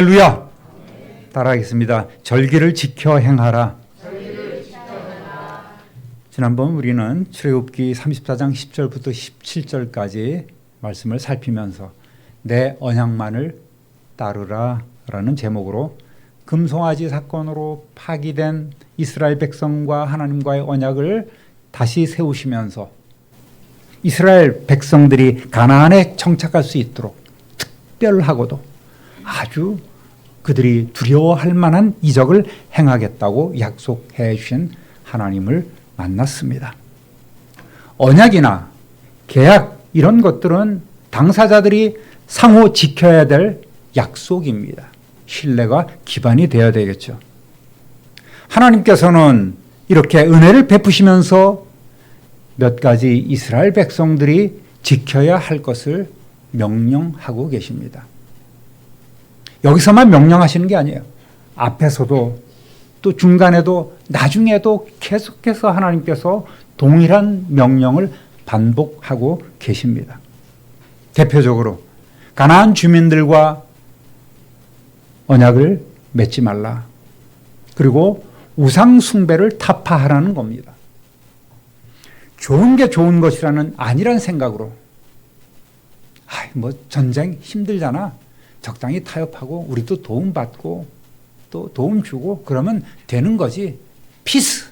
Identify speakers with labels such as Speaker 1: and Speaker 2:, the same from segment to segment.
Speaker 1: 할렐루야! 따라하겠습니다. 절기를 지켜 행하라. 지난번 우리는 출애굽기 34장 10절부터 17절까지 말씀을 살피면서 내 언약만을 따르라 라는 제목으로 금송아지 사건으로 파기된 이스라엘 백성과 하나님과의 언약을 다시 세우시면서 이스라엘 백성들이 가나안에 정착할 수 있도록 특별하고도 아주 그들이 두려워할 만한 이적을 행하겠다고 약속해 주신 하나님을 만났습니다. 언약이나 계약 이런 것들은 당사자들이 상호 지켜야 될 약속입니다. 신뢰가 기반이 되어야 되겠죠. 하나님께서는 이렇게 은혜를 베푸시면서 몇 가지 이스라엘 백성들이 지켜야 할 것을 명령하고 계십니다. 여기서만 명령하시는 게 아니에요. 앞에서도 또 중간에도 나중에도 계속해서 하나님께서 동일한 명령을 반복하고 계십니다. 대표적으로 가나안 주민들과 언약을 맺지 말라. 그리고 우상 숭배를 타파하라는 겁니다. 좋은 게 좋은 것이라는 아니란 생각으로 뭐 전쟁 힘들잖아. 적당히 타협하고 우리도 도움받고 또 도움 주고 그러면 되는 거지. 피스.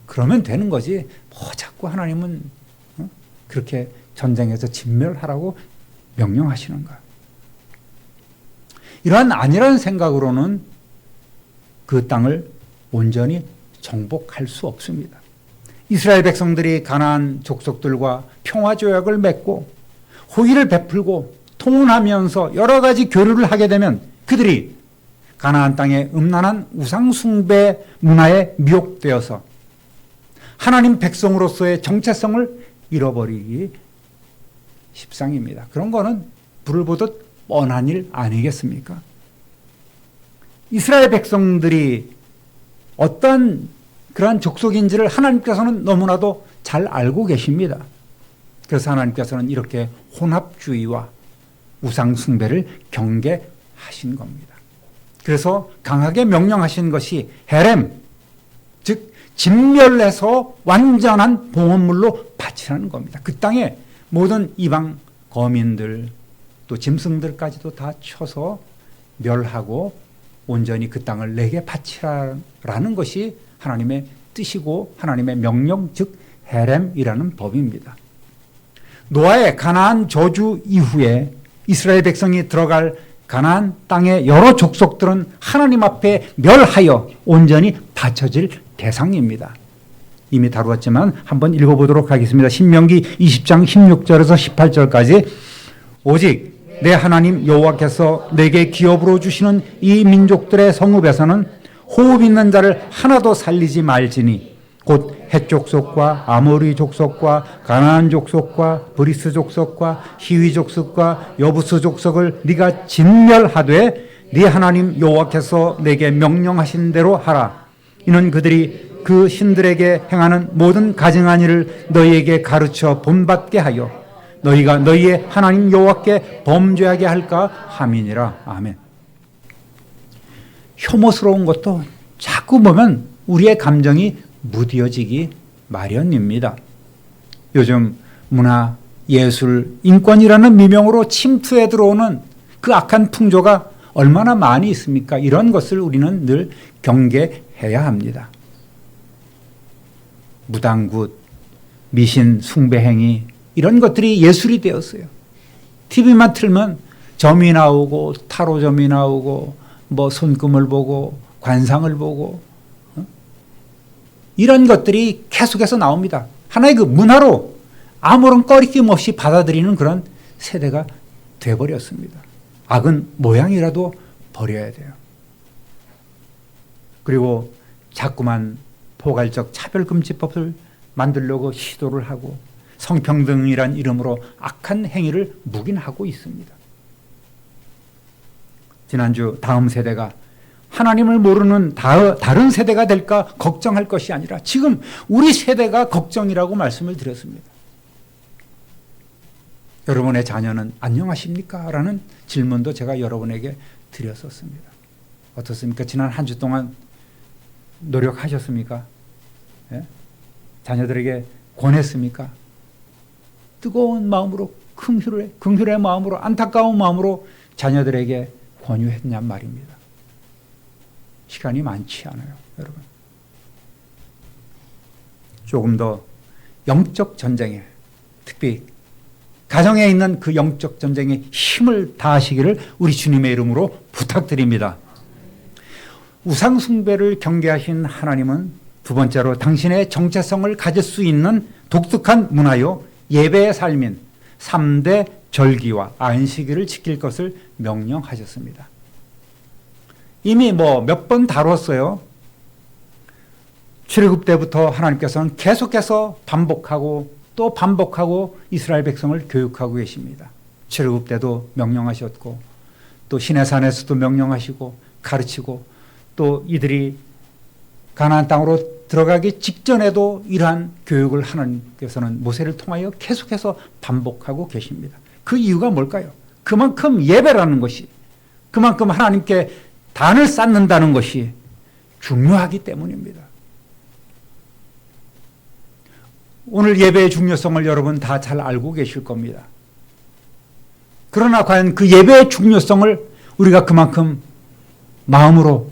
Speaker 1: 그러면 되는 거지. 뭐 자꾸 하나님은 그렇게 전쟁에서 진멸하라고 명령하시는가. 이러한 아니라는 생각으로는 그 땅을 온전히 정복할 수 없습니다. 이스라엘 백성들이 가나안 족속들과 평화조약을 맺고 호의를 베풀고 통혼하면서 여러 가지 교류를 하게 되면 그들이 가나안 땅의 음란한 우상숭배 문화에 미혹되어서 하나님 백성으로서의 정체성을 잃어버리기 십상입니다. 그런 거는 불을 보듯 뻔한 일 아니겠습니까? 이스라엘 백성들이 어떤 그러한 족속인지를 하나님께서는 너무나도 잘 알고 계십니다. 그래서 하나님께서는 이렇게 혼합주의와 우상 숭배를 경계하신 겁니다. 그래서 강하게 명령하신 것이 헤렘, 즉 진멸해서 완전한 봉헌물로 바치라는 겁니다. 그 땅에 모든 이방 거민들 또 짐승들까지도 다 쳐서 멸하고 온전히 그 땅을 내게 바치라는 것이 하나님의 뜻이고 하나님의 명령, 즉 헤렘이라는 법입니다. 노아의 가나안 저주 이후에 이스라엘 백성이 들어갈 가나안 땅의 여러 족속들은 하나님 앞에 멸하여 온전히 바쳐질 대상입니다. 이미 다루었지만 한번 읽어보도록 하겠습니다. 신명기 20장 16절에서 18절까지 오직 내 하나님 여호와께서 내게 기업으로 주시는 이 민족들의 성읍에서는 호흡 있는 자를 하나도 살리지 말지니 곧 헷 족속과 아모리 족속과 가나안 족속과 브리스 족속과 히위 족속과 여부스 족속을 네가 진멸하되 네 하나님 여호와께서 내게 명령하신 대로 하라. 이는 그들이 그 신들에게 행하는 모든 가증한 일을 너희에게 가르쳐 본받게 하여 너희가 너희의 하나님 여호와께 범죄하게 할까 함이니라. 아멘. 혐오스러운 것도 자꾸 보면 우리의 감정이 무뎌지기 마련입니다. 요즘 문화, 예술, 인권이라는 미명으로 침투해 들어오는 그 악한 풍조가 얼마나 많이 있습니까? 이런 것을 우리는 늘 경계해야 합니다. 무당굿, 미신, 숭배행위 이런 것들이 예술이 되었어요. TV만 틀면 점이 나오고 타로점이 나오고 뭐 손금을 보고 관상을 보고 이런 것들이 계속해서 나옵니다. 하나의 그 문화로 아무런 꺼리낌 없이 받아들이는 그런 세대가 돼버렸습니다. 악은 모양이라도 버려야 돼요. 그리고 자꾸만 포괄적 차별금지법을 만들려고 시도를 하고 성평등이란 이름으로 악한 행위를 묵인하고 있습니다. 지난주 다음 세대가 하나님을 모르는 다른 세대가 될까 걱정할 것이 아니라 지금 우리 세대가 걱정이라고 말씀을 드렸습니다. 여러분의 자녀는 안녕하십니까? 라는 질문도 제가 여러분에게 드렸었습니다. 어떻습니까? 지난 한 주 동안 노력하셨습니까? 예? 자녀들에게 권했습니까? 뜨거운 마음으로 긍휼의 마음으로 안타까운 마음으로 자녀들에게 권유했냔 말입니다. 시간이 많지 않아요, 여러분. 조금 더 영적 전쟁에, 특히 가정에 있는 그 영적 전쟁에 힘을 다하시기를 우리 주님의 이름으로 부탁드립니다. 우상 숭배를 경계하신 하나님은 두 번째로 당신의 정체성을 가질 수 있는 독특한 문화요 예배의 삶인 3대 절기와 안식일을 지킬 것을 명령하셨습니다. 이미 몇 번 다뤘어요. 출애굽 때부터 하나님께서는 계속해서 반복하고 또 반복하고 이스라엘 백성을 교육하고 계십니다. 출애굽 때도 명령하셨고 또 시내산에서도 명령하시고 가르치고 또 이들이 가나안 땅으로 들어가기 직전에도 이러한 교육을 하나님께서는 모세를 통하여 계속해서 반복하고 계십니다. 그 이유가 뭘까요? 그만큼 예배라는 것이, 그만큼 하나님께 단을 쌓는다는 것이 중요하기 때문입니다. 오늘 예배의 중요성을 여러분 다 잘 알고 계실 겁니다. 그러나 과연 그 예배의 중요성을 우리가 그만큼 마음으로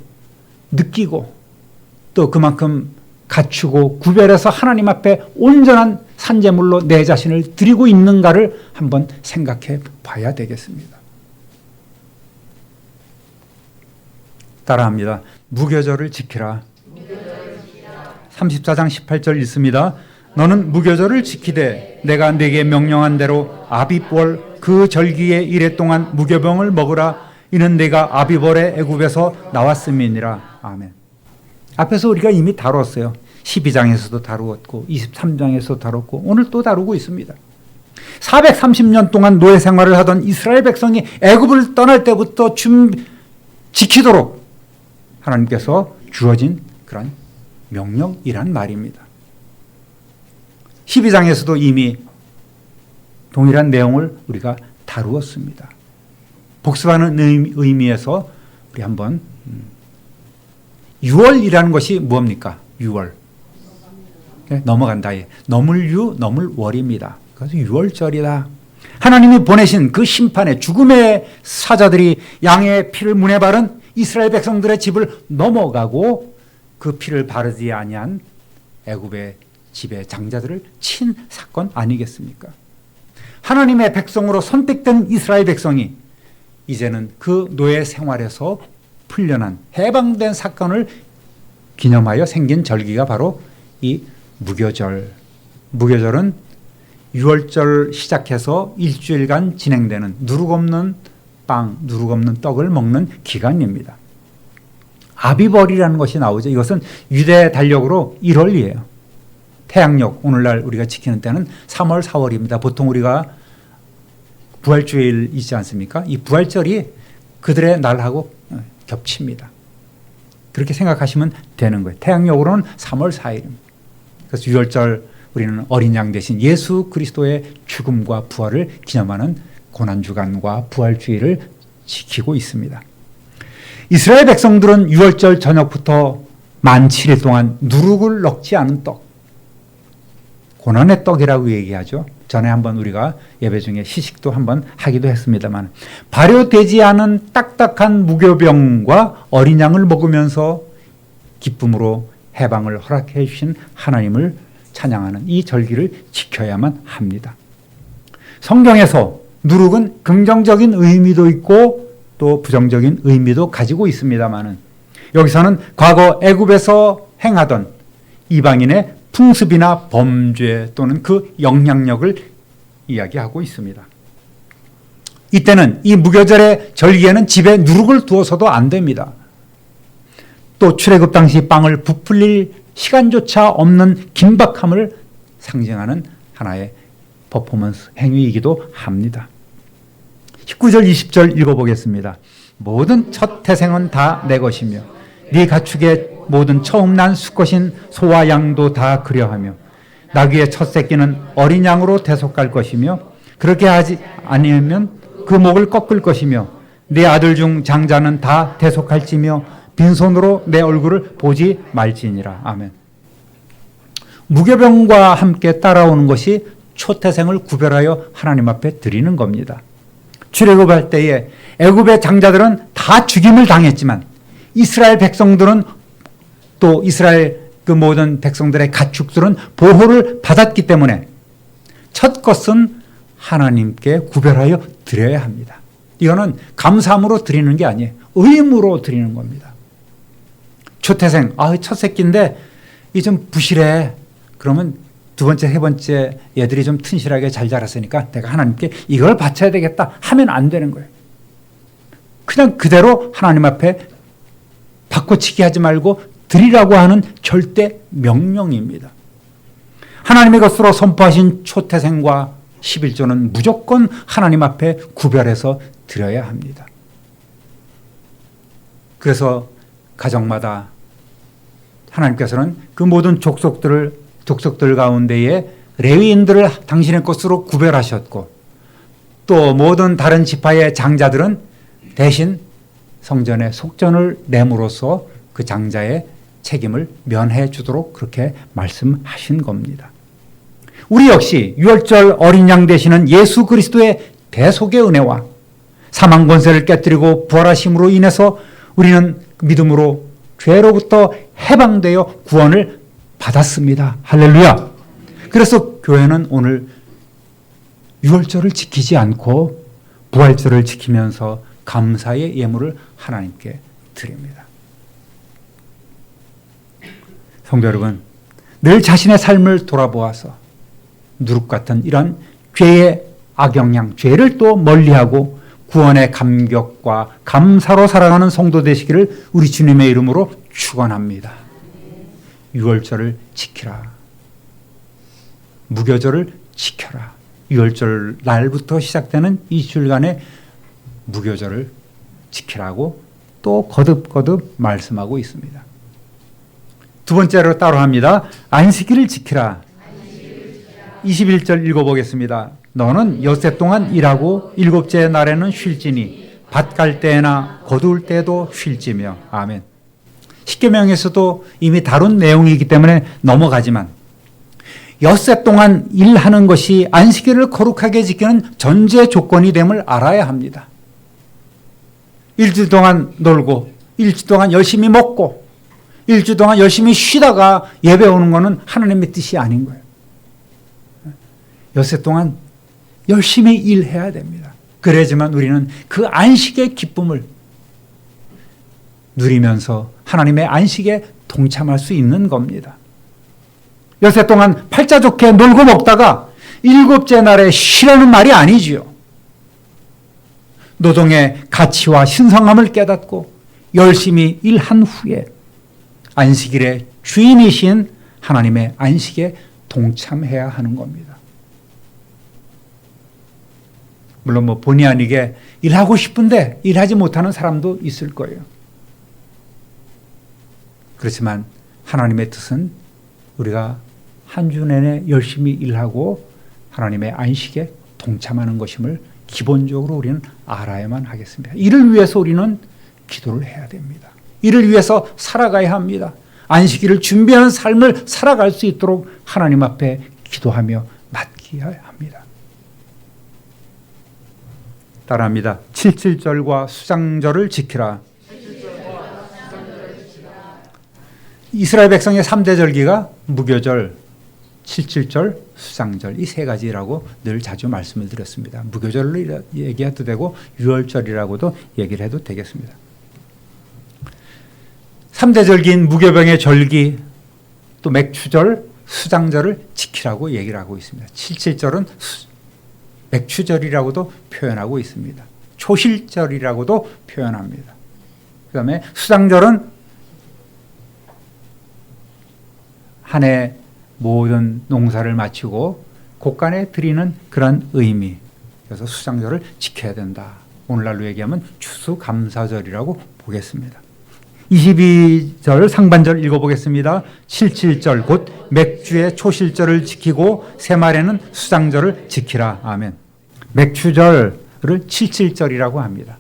Speaker 1: 느끼고 또 그만큼 갖추고 구별해서 하나님 앞에 온전한 산제물로 내 자신을 드리고 있는가를 한번 생각해 봐야 되겠습니다. 따라합니다. 무교절을 지키라. 34장 18절 읽습니다. 너는 무교절을 지키되 내가 네게 명령한 대로 아비벌 그 절기의 이래 동안 무교병을 먹으라. 이는 내가 아비벌의 애굽에서 나왔음이니라. 아멘. 앞에서 우리가 이미 다뤘어요. 12장에서도 다루었고 23장에서도 다뤘고 오늘 또 다루고 있습니다. 430년 동안 노예 생활을 하던 이스라엘 백성이 애굽을 떠날 때부터 지키도록 하나님께서 주어진 그런 명령이란 말입니다. 12장에서도 이미 동일한 내용을 우리가 다루었습니다. 복습하는 의미에서 우리 한번 6월이라는 것이 뭡니까? 6월. 넘어간다. 너물유, 너물월입니다. 그래서 6월절이다. 하나님이 보내신 그 심판의 죽음의 사자들이 양의 피를 문에 바른 이스라엘 백성들의 집을 넘어가고 그 피를 바르지 아니한 애굽의 집의 장자들을 친 사건 아니겠습니까? 하나님의 백성으로 선택된 이스라엘 백성이 이제는 그 노예 생활에서 풀려난 해방된 사건을 기념하여 생긴 절기가 바로 이 무교절. 무교절은 6월절 시작해서 일주일간 진행되는 누룩 없는 빵, 누룩 없는 떡을 먹는 기간입니다. 아비벌이라는 것이 나오죠. 이것은 유대 달력으로 1월이에요. 태양력, 오늘날 우리가 지키는 때는 3월, 4월입니다. 보통 우리가 부활주일 있지 않습니까? 이 부활절이 그들의 날하고 겹칩니다. 그렇게 생각하시면 되는 거예요. 태양력으로는 3월 4일입니다. 그래서 6월절 우리는 어린 양 대신 예수 그리스도의 죽음과 부활을 기념하는 고난주간과 부활주의를 지키고 있습니다. 이스라엘 백성들은 6월절 저녁부터 만 7일 동안 누룩을 넣지 않은 떡, 고난의 떡이라고 얘기하죠. 전에 한번 우리가 예배 중에 시식도 한번 하기도 했습니다만 발효되지 않은 딱딱한 무교병과 어린 양을 먹으면서 기쁨으로 해방을 허락해 주신 하나님을 찬양하는 이 절기를 지켜야만 합니다. 성경에서 누룩은 긍정적인 의미도 있고 또 부정적인 의미도 가지고 있습니다만 여기서는 과거 애굽에서 행하던 이방인의 풍습이나 범죄 또는 그 영향력을 이야기하고 있습니다. 이때는 이 무교절의 절기에는 집에 누룩을 두어서도 안 됩니다. 또 출애굽 당시 빵을 부풀릴 시간조차 없는 긴박함을 상징하는 하나의 퍼포먼스 행위이기도 합니다. 19절 20절 읽어보겠습니다. 모든 첫 태생은 다 내 것이며 네 가축의 모든 처음 난 수컷인 소와 양도 다 그려하며 나귀의 첫 새끼는 어린 양으로 대속할 것이며 그렇게 하지 아니하면 그 목을 꺾을 것이며 네 아들 중 장자는 다 대속할지며 빈손으로 내 얼굴을 보지 말지니라. 아멘. 무교병과 함께 따라오는 것이 초태생을 구별하여 하나님 앞에 드리는 겁니다. 출애굽할 때에 애굽의 장자들은 다 죽임을 당했지만 이스라엘 백성들은 또 이스라엘 그 모든 백성들의 가축들은 보호를 받았기 때문에 첫 것은 하나님께 구별하여 드려야 합니다. 이거는 감사함으로 드리는 게 아니에요. 의무로 드리는 겁니다. 초태생, 첫 새끼인데 이 좀 부실해. 그러면 두 번째, 세 번째 얘들이 좀 튼실하게 잘 자랐으니까 내가 하나님께 이걸 바쳐야 되겠다 하면 안 되는 거예요. 그냥 그대로 하나님 앞에 바꿔치기 하지 말고 드리라고 하는 절대 명령입니다. 하나님의 것으로 선포하신 초태생과 11조는 무조건 하나님 앞에 구별해서 드려야 합니다. 그래서 가정마다 하나님께서는 그 모든 족속들 가운데에 레위인들을 당신의 것으로 구별하셨고 또 모든 다른 지파의 장자들은 대신 성전에 속전을 내므로써 그 장자의 책임을 면해 주도록 그렇게 말씀하신 겁니다. 우리 역시 유월절 어린 양 되시는 예수 그리스도의 대속의 은혜와 사망 권세를 깨뜨리고 부활하심으로 인해서 우리는 믿음으로 죄로부터 해방되어 구원을 받았습니다. 할렐루야. 그래서 교회는 오늘 유월절을 지키지 않고 부활절을 지키면서 감사의 예물을 하나님께 드립니다. 성도 여러분, 늘 자신의 삶을 돌아보아서 누룩 같은 이런 죄의 악영향, 죄를 또 멀리하고 구원의 감격과 감사로 살아가는 성도 되시기를 우리 주님의 이름으로 축원합니다. 유월절을 지키라. 무교절을 지켜라. 유월절 날부터 시작되는 이 주일간의 무교절을 지키라고 또 거듭거듭 말씀하고 있습니다. 두 번째로 따로 합니다. 안식일을 지키라. 21절 읽어보겠습니다. 너는 엿새 동안 일하고 일곱째 날에는 쉴지니 밭 갈 때나 거두을 때도 쉴지며. 아멘. 십계명에서도 이미 다룬 내용이기 때문에 넘어가지만 엿새 동안 일하는 것이 안식일을 거룩하게 지키는 전제 조건이 됨을 알아야 합니다. 일주일 동안 놀고 일주일 동안 열심히 먹고 일주일 동안 열심히 쉬다가 예배 오는 것은 하나님의 뜻이 아닌 거예요. 엿새 동안 열심히 일해야 됩니다. 그래야지만 우리는 그 안식의 기쁨을 누리면서 하나님의 안식에 동참할 수 있는 겁니다. 엿새 동안 팔자 좋게 놀고 먹다가 일곱째 날에 쉬라는 말이 아니지요. 노동의 가치와 신성함을 깨닫고 열심히 일한 후에 안식일의 주인이신 하나님의 안식에 동참해야 하는 겁니다. 물론 본의 아니게 일하고 싶은데 일하지 못하는 사람도 있을 거예요. 그렇지만 하나님의 뜻은 우리가 한 주 내내 열심히 일하고 하나님의 안식에 동참하는 것임을 기본적으로 우리는 알아야만 하겠습니다. 이를 위해서 우리는 기도를 해야 됩니다. 이를 위해서 살아가야 합니다. 안식일을 준비하는 삶을 살아갈 수 있도록 하나님 앞에 기도하며 맡겨야 합니다. 따라합니다. 77절과 수장절을 지키라. 이스라엘 백성의 3대 절기가 무교절, 77절, 수장절 이 세 가지라고 늘 자주 말씀을 드렸습니다. 무교절로 얘기해도 되고 유월절이라고도 얘기를 해도 되겠습니다. 3대 절기인 무교병의 절기, 또 맥추절, 수장절을 지키라고 얘기를 하고 있습니다. 77절은 맥추절이라고도 표현하고 있습니다. 초실절이라고도 표현합니다. 그 다음에 수장절은 한 해 모든 농사를 마치고 곡간에 드리는 그런 의미. 그래서 수장절을 지켜야 된다. 오늘날로 얘기하면 추수감사절이라고 보겠습니다. 22절 상반절 읽어보겠습니다. 77절 곧 맥주의 초실절을 지키고 새말에는 수장절을 지키라. 아멘. 맥추절을 77절이라고 합니다.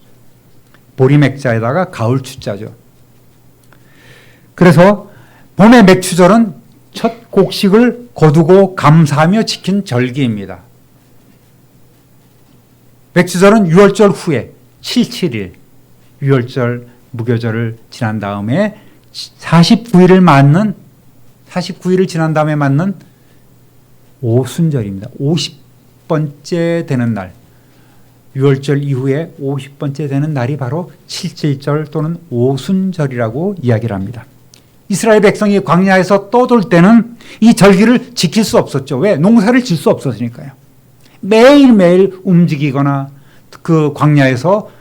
Speaker 1: 보리맥자에다가 가을 추자죠. 그래서 봄의 맥추절은 첫 곡식을 거두고 감사하며 지킨 절기입니다. 맥추절은 유월절 후에 77일 유월절 무교절을 지난 다음에 49일을 지난 다음에 맞는 오순절입니다. 50번째 되는 날, 유월절 이후에 50번째 되는 날이 바로 칠칠절 또는 오순절이라고 이야기를 합니다. 이스라엘 백성이 광야에서 떠돌 때는 이 절기를 지킬 수 없었죠. 왜? 농사를 질 수 없었으니까요. 매일매일 움직이거나 그 광야에서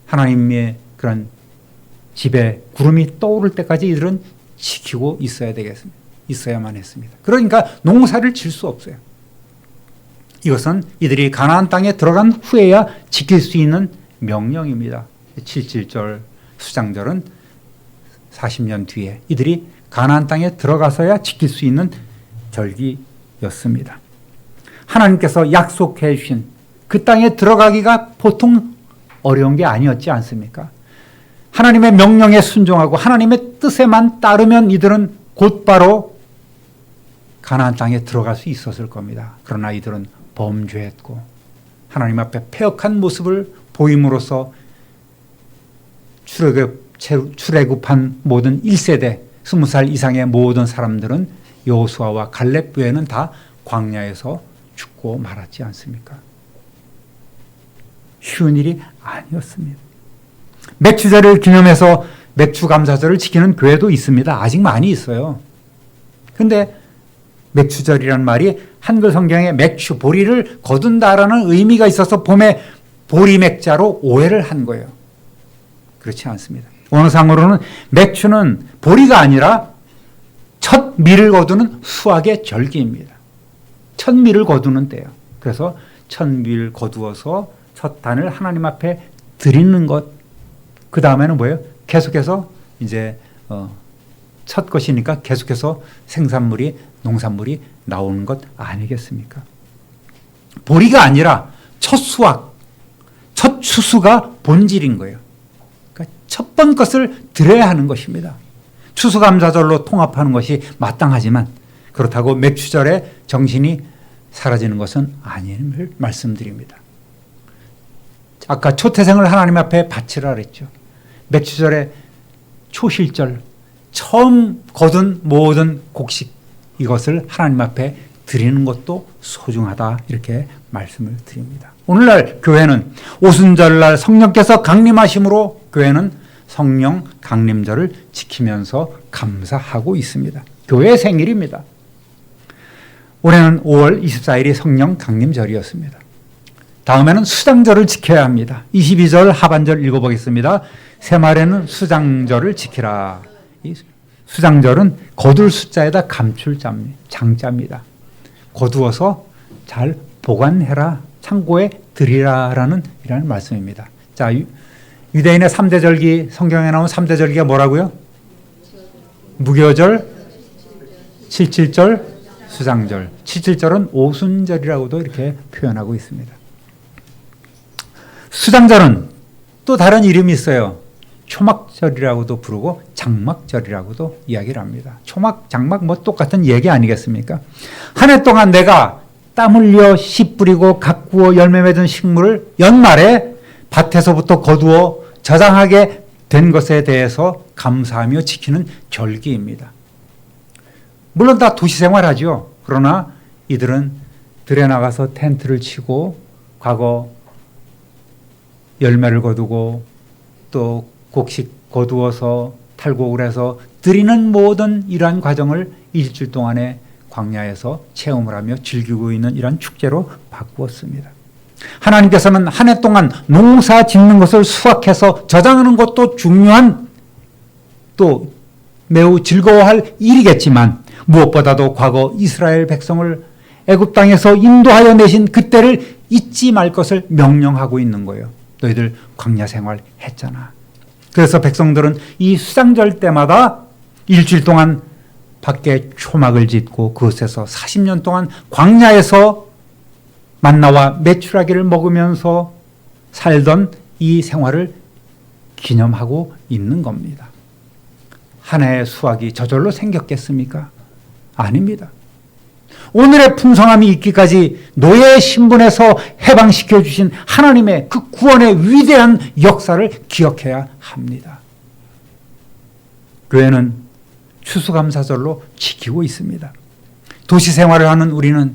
Speaker 1: 하나님의 그런 집에 구름이 떠오를 때까지 이들은 지키고 있어야만 했습니다. 그러니까 농사를 질 수 없어요. 이것은 이들이 가나안 땅에 들어간 후에야 지킬 수 있는 명령입니다. 칠칠절, 수장절은 40년 뒤에 이들이 가나안 땅에 들어가서야 지킬 수 있는 절기였습니다. 하나님께서 약속해 주신 그 땅에 들어가기가 보통 어려운 게 아니었지 않습니까? 하나님의 명령에 순종하고 하나님의 뜻에만 따르면 이들은 곧바로 가나안 땅에 들어갈 수 있었을 겁니다. 그러나 이들은 범죄했고 하나님 앞에 패역한 모습을 보임으로써 출애굽한 모든 1세대 20살 이상의 모든 사람들은 여호수아와 갈렙 외에는 다 광야에서 죽고 말았지 않습니까? 쉬운 일이 아니었습니다. 맥추절을 기념해서 맥추감사절을 지키는 교회도 있습니다. 아직 많이 있어요. 그런데 맥추절이란 말이 한글 성경에 맥추, 보리를 거둔다라는 의미가 있어서 봄에 보리맥자로 오해를 한 거예요. 그렇지 않습니다. 원어상으로는 맥추는 보리가 아니라 첫 밀을 거두는 수확의 절기입니다. 첫 밀을 거두는 때예요. 그래서 첫 밀 거두어서 첫 단을 하나님 앞에 드리는 것. 그 다음에는 뭐예요? 계속해서 이제 첫 것이니까 계속해서 농산물이 나오는 것 아니겠습니까? 보리가 아니라 첫 수확, 첫 추수가 본질인 거예요. 그러니까 첫 번 것을 드려야 하는 것입니다. 추수감사절로 통합하는 것이 마땅하지만 그렇다고 맥추절에 정신이 사라지는 것은 아님을 말씀드립니다. 아까 초태생을 하나님 앞에 바치라 그랬죠. 맥추절에 초실절, 처음 거둔 모든 곡식 이것을 하나님 앞에 드리는 것도 소중하다 이렇게 말씀을 드립니다. 오늘날 교회는 오순절날 성령께서 강림하심으로 교회는 성령 강림절을 지키면서 감사하고 있습니다. 교회의 생일입니다. 올해는 5월 24일이 성령 강림절이었습니다. 다음에는 수장절을 지켜야 합니다. 22절 하반절 읽어보겠습니다. 새말에는 수장절을 지키라. 이 수장절은 거둘 숫자에다 감출 장자입니다. 거두어서 잘 보관해라, 창고에 드리라라는 이라는 말씀입니다. 자, 유대인의 3대 절기, 성경에 나온 3대 절기가 뭐라고요? 무교절, 칠칠절, 수장절. 칠칠절은 오순절이라고도 이렇게 표현하고 있습니다. 수장절은 또 다른 이름이 있어요. 초막절이라고도 부르고 장막절이라고도 이야기를 합니다. 초막, 장막 뭐 똑같은 얘기 아니겠습니까? 한 해 동안 내가 땀 흘려 씨 뿌리고 가꾸어 열매 맺은 식물을 연말에 밭에서부터 거두어 저장하게 된 것에 대해서 감사하며 지키는 절기입니다. 물론 다 도시 생활하죠. 그러나 이들은 들에 나가서 텐트를 치고 과거 열매를 거두고 또 곡식 거두어서 탈곡을 해서 드리는 모든 이러한 과정을 일주일 동안에 광야에서 체험을 하며 즐기고 있는 이러한 축제로 바꾸었습니다. 하나님께서는 한 해 동안 농사 짓는 것을 수확해서 저장하는 것도 중요한 또 매우 즐거워할 일이겠지만 무엇보다도 과거 이스라엘 백성을 애굽 땅에서 인도하여 내신 그때를 잊지 말 것을 명령하고 있는 거예요. 너희들 광야 생활 했잖아. 그래서 백성들은 이 수장절 때마다 일주일 동안 밖에 초막을 짓고 그곳에서 40년 동안 광야에서 만나와 메추라기를 먹으면서 살던 이 생활을 기념하고 있는 겁니다. 한 해의 수확이 저절로 생겼겠습니까? 아닙니다. 오늘의 풍성함이 있기까지 노예의 신분에서 해방시켜 주신 하나님의 그 구원의 위대한 역사를 기억해야 합니다. 교회는 추수감사절로 지키고 있습니다. 도시 생활을 하는 우리는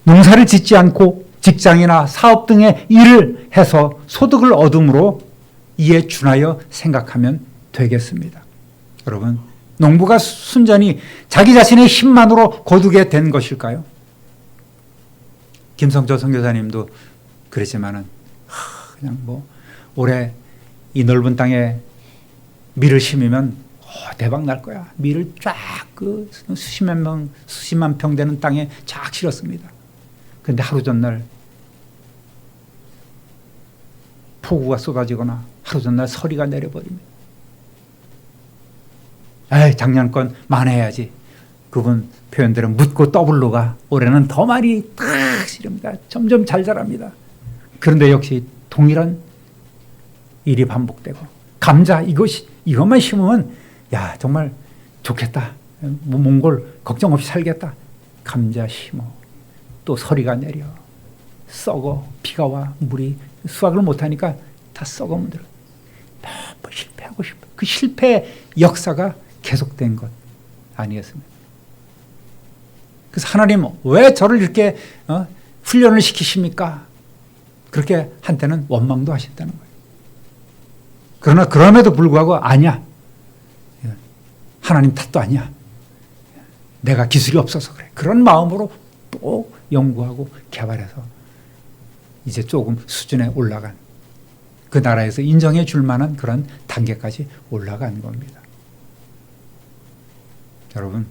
Speaker 1: 농사를 짓지 않고 직장이나 사업 등의 일을 해서 소득을 얻음으로 이에 준하여 생각하면 되겠습니다. 여러분, 농부가 순전히 자기 자신의 힘만으로 거두게 된 것일까요? 김성조 선교사님도 그랬지만은 그냥 올해 이 넓은 땅에 밀을 심으면 대박 날 거야. 밀을 쫙 수십만 평 되는 땅에 쫙 실었습니다. 그런데 하루 전날 폭우가 쏟아지거나 하루 전날 서리가 내려버립니다. 작년 건 만회해야지. 그분 표현대로 묻고 떠블로가 올해는 더 많이 탁 실습니다. 점점 잘 자랍니다. 그런데 역시 동일한 일이 반복되고, 감자 이것만 심으면 정말 좋겠다. 몽골 걱정 없이 살겠다. 감자 심어. 또 서리가 내려. 썩어. 비가 와. 물이 수확을 못하니까 다 썩어 문들어. 몇 번 실패하고 싶어. 그 실패의 역사가 계속된 것 아니었습니까? 그래서 하나님 왜 저를 이렇게 훈련을 시키십니까? 그렇게 한때는 원망도 하셨다는 거예요. 그러나 그럼에도 불구하고 아니야. 하나님 탓도 아니야. 내가 기술이 없어서 그래. 그런 마음으로 또 연구하고 개발해서 이제 조금 수준에 올라간, 그 나라에서 인정해 줄 만한 그런 단계까지 올라간 겁니다. 여러분,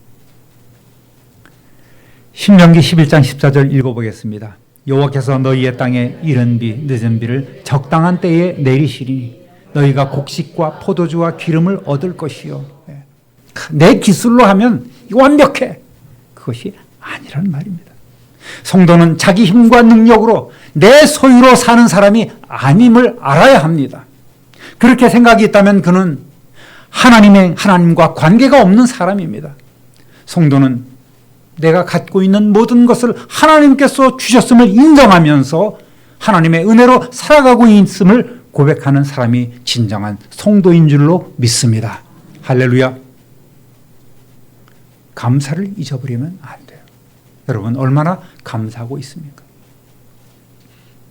Speaker 1: 신명기 11장 14절 읽어보겠습니다. 여호와께서 너희의 땅에 이른 비 늦은 비를 적당한 때에 내리시리니 너희가 곡식과 포도주와 기름을 얻을 것이요. 내 기술로 하면 완벽해. 그것이 아니란 말입니다. 성도는 자기 힘과 능력으로 내 소유로 사는 사람이 아님을 알아야 합니다. 그렇게 생각이 있다면 그는 하나님과 관계가 없는 사람입니다. 성도는 내가 갖고 있는 모든 것을 하나님께서 주셨음을 인정하면서 하나님의 은혜로 살아가고 있음을 고백하는 사람이 진정한 성도인 줄로 믿습니다. 할렐루야. 감사를 잊어버리면 안 돼요. 여러분, 얼마나 감사하고 있습니까?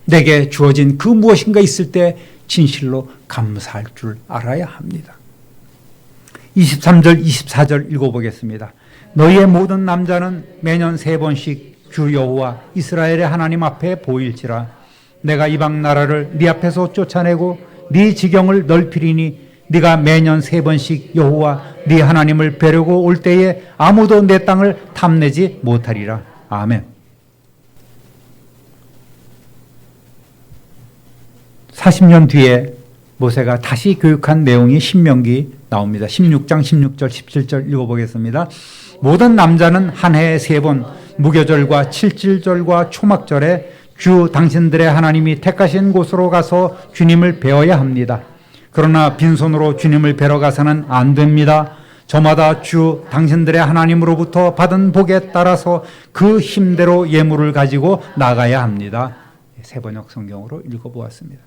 Speaker 1: 내게 주어진 그 무엇인가 있을 때 진실로 감사할 줄 알아야 합니다. 23절, 24절 읽어보겠습니다. 너희의 모든 남자는 매년 3번씩 주 여호와 이스라엘의 하나님 앞에 보일지라. 내가 이방 나라를 네 앞에서 쫓아내고 네 지경을 넓히리니 네가 매년 3번씩 여호와 네 하나님을 뵈려고 올 때에 아무도 내 땅을 탐내지 못하리라. 아멘. 40년 뒤에 모세가 다시 교육한 내용이 신명기 나옵니다. 16장 16절 17절 읽어보겠습니다. 모든 남자는 한 해에 3번 무교절과 칠칠절과 초막절에 주 당신들의 하나님이 택하신 곳으로 가서 주님을 배워야 합니다. 그러나 빈손으로 주님을 뵈러 가서는 안 됩니다. 저마다 주 당신들의 하나님으로부터 받은 복에 따라서 그 힘대로 예물을 가지고 나가야 합니다. 세번역 성경으로 읽어보았습니다.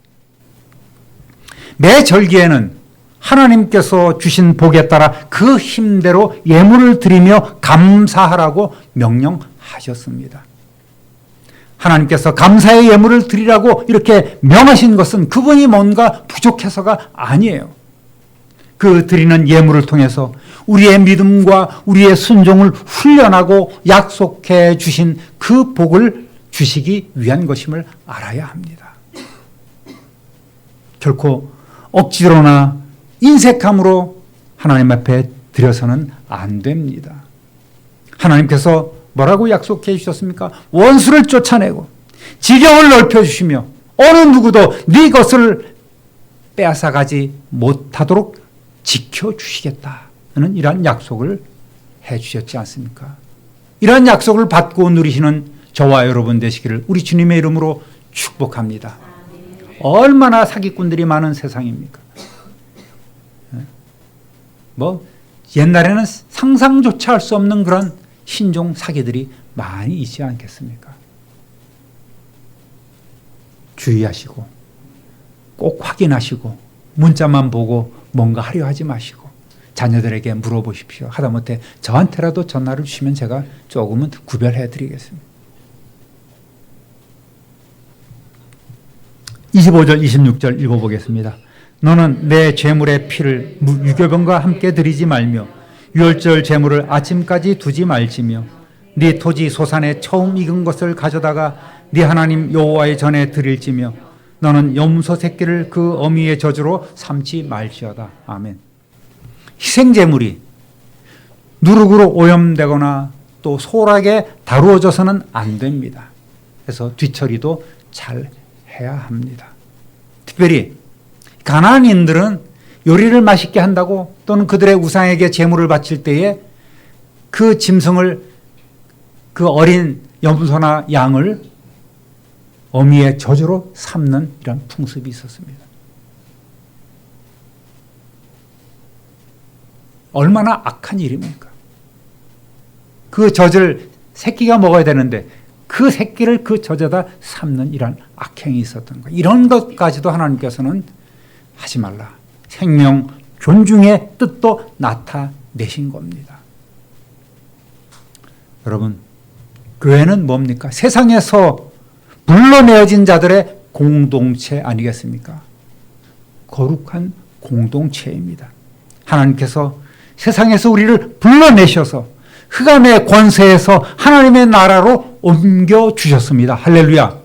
Speaker 1: 매 절기에는 하나님께서 주신 복에 따라 그 힘대로 예물을 드리며 감사하라고 명령하셨습니다. 하나님께서 감사의 예물을 드리라고 이렇게 명하신 것은 그분이 뭔가 부족해서가 아니에요. 그 드리는 예물을 통해서 우리의 믿음과 우리의 순종을 훈련하고 약속해 주신 그 복을 주시기 위한 것임을 알아야 합니다. 결코 억지로나 인색함으로 하나님 앞에 드려서는 안 됩니다. 하나님께서 뭐라고 약속해 주셨습니까? 원수를 쫓아내고 지경을 넓혀주시며 어느 누구도 네 것을 빼앗아가지 못하도록 지켜주시겠다는 이러한 약속을 해주셨지 않습니까? 이러한 약속을 받고 누리시는 저와 여러분 되시기를 우리 주님의 이름으로 축복합니다. 얼마나 사기꾼들이 많은 세상입니까? 뭐 옛날에는 상상조차 할 수 없는 그런 신종 사기들이 많이 있지 않겠습니까? 주의하시고 꼭 확인하시고 문자만 보고 뭔가 하려 하지 마시고 자녀들에게 물어보십시오. 하다못해 저한테라도 전화를 주시면 제가 조금은 구별해 드리겠습니다. 25절 26절 읽어보겠습니다. 너는 내 제물의 피를 유교병과 함께 드리지 말며 유월절 제물을 아침까지 두지 말지며 네 토지 소산에 처음 익은 것을 가져다가 네 하나님 여호와의 전에 드릴지며 너는 염소 새끼를 그 어미의 저주로 삼지 말지어다. 아멘. 희생제물이 누룩으로 오염되거나 또 소홀하게 다루어져서는 안 됩니다. 그래서 뒤처리도 잘 해야 합니다. 특별히 가나안인들은 요리를 맛있게 한다고 또는 그들의 우상에게 제물을 바칠 때에 그 짐승을 그 어린 염소나 양을 어미의 저주로 삼는 이런 풍습이 있었습니다. 얼마나 악한 일입니까? 그 젖을 새끼가 먹어야 되는데 그 새끼를 그 젖에다 삼는 이런 악행이 있었던 거예요. 이런 것까지도 하나님께서는 하지 말라. 생명 존중의 뜻도 나타내신 겁니다. 여러분, 교회는 뭡니까? 세상에서 불러내어진 자들의 공동체 아니겠습니까? 거룩한 공동체입니다. 하나님께서 세상에서 우리를 불러내셔서 흑암의 권세에서 하나님의 나라로 옮겨주셨습니다. 할렐루야.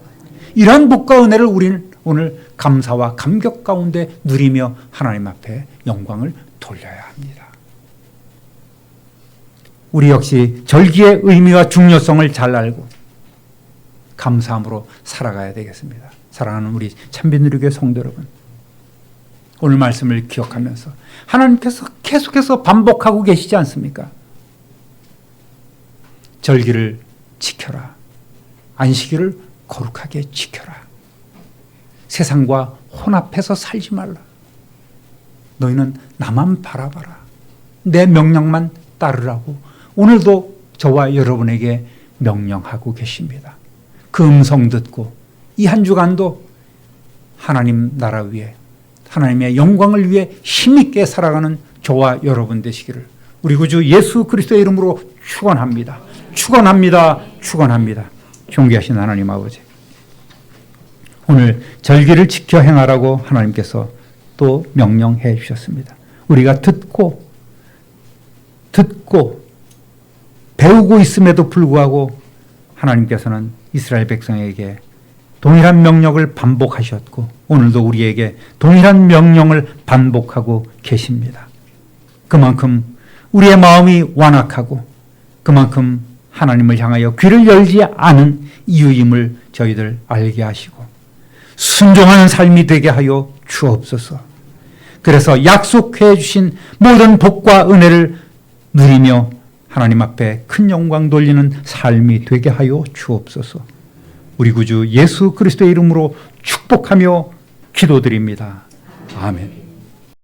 Speaker 1: 이러한 복과 은혜를 우리는 오늘 감사와 감격 가운데 누리며 하나님 앞에 영광을 돌려야 합니다. 우리 역시 절기의 의미와 중요성을 잘 알고 감사함으로 살아가야 되겠습니다. 사랑하는 우리 참빛누리교회 성도 여러분, 오늘 말씀을 기억하면서 하나님께서 계속해서 반복하고 계시지 않습니까? 절기를 지켜라. 안식일을 거룩하게 지켜라. 세상과 혼합해서 살지 말라. 너희는 나만 바라봐라. 내 명령만 따르라고 오늘도 저와 여러분에게 명령하고 계십니다. 그 음성 듣고 이 한 주간도 하나님 나라 위에 하나님의 영광을 위해 힘있게 살아가는 저와 여러분 되시기를 우리 구주 예수 그리스도의 이름으로 축원합니다. 축원합니다. 축원합니다. 존귀하신 하나님 아버지, 오늘 절기를 지켜 행하라고 하나님께서 또 명령해 주셨습니다. 우리가 듣고 배우고 있음에도 불구하고 하나님께서는 이스라엘 백성에게 동일한 명령을 반복하셨고 오늘도 우리에게 동일한 명령을 반복하고 계십니다. 그만큼 우리의 마음이 완악하고 그만큼 하나님을 향하여 귀를 열지 않은 이유임을 저희들 알게 하시고 순종하는 삶이 되게 하여 주옵소서. 그래서 약속해 주신 모든 복과 은혜를 누리며 하나님 앞에 큰 영광 돌리는 삶이 되게 하여 주옵소서. 우리 구주 예수 그리스도의 이름으로 축복하며 기도드립니다. 아멘.